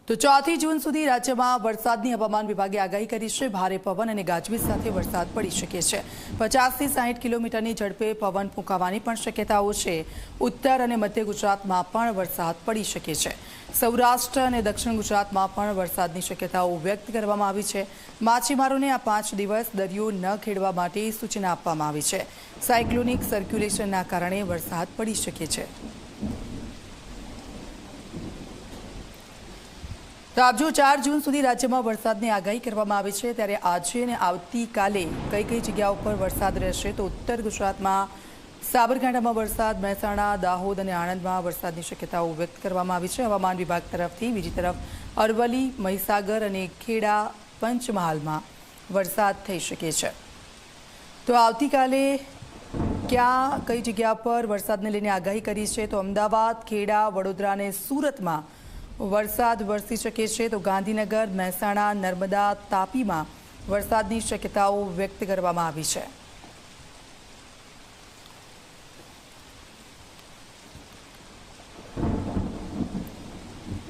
તો 4 જૂન સુધી રાજ્યમાં વરસાદની હવામાન વિભાગે આગાહી કરી છે। ભારે પવન અને ગાજવીજ સાથે વરસાદ પડી શકે છે। 50 થી 60 કિલોમીટરની ઝડપે પવન ફૂંકાવાની પણ શક્યતાઓ છે। ઉત્તર અને મધ્ય ગુજરાતમાં પણ વરસાદ પડી શકે છે। સૌરાષ્ટ્ર અને દક્ષિણ ગુજરાતમાં પણ વરસાદની શક્યતાઓ વ્યક્ત કરવામાં આવી છે। માછીમારોને આ 5 દિવસ દરિયો ન ખેડવા માટે સૂચના આપવામાં આવી છે। સાયક્લોનિક સર્ક્યુલેશનના કારણે વરસાદ પડી શકે છે। તો આપ જો 4 જૂન સુધી રાજ્યમાં વરસાદની આગાહી કરવામાં આવી છે, ત્યારે આજે અને આવતીકાલે કઈ જગ્યાઓ પર વરસાદ રહેશે તો ઉત્તર ગુજરાતમાં સાબરકાંઠામાં વરસાદ, મહેસાણા, દાહોદ અને આણંદમાં વરસાદની શક્યતાઓ વ્યક્ત કરવામાં આવી છે હવામાન વિભાગ તરફથી। બીજી તરફ અરવલ્લી, મહીસાગર અને ખેડા, પંચમહાલમાં વરસાદ થઈ શકે છે। તો આવતીકાલે કઈ જગ્યા પર વરસાદને લઈને આગાહી કરી છે તો અમદાવાદ, ખેડા, વડોદરા અને સુરતમાં વરસાદ વરસી શકે છે। તો ગાંધીનગર, મહેસાણા, નર્મદા, તાપીમાં વરસાદની શક્યતાઓ વ્યક્ત કરવામાં આવી છે।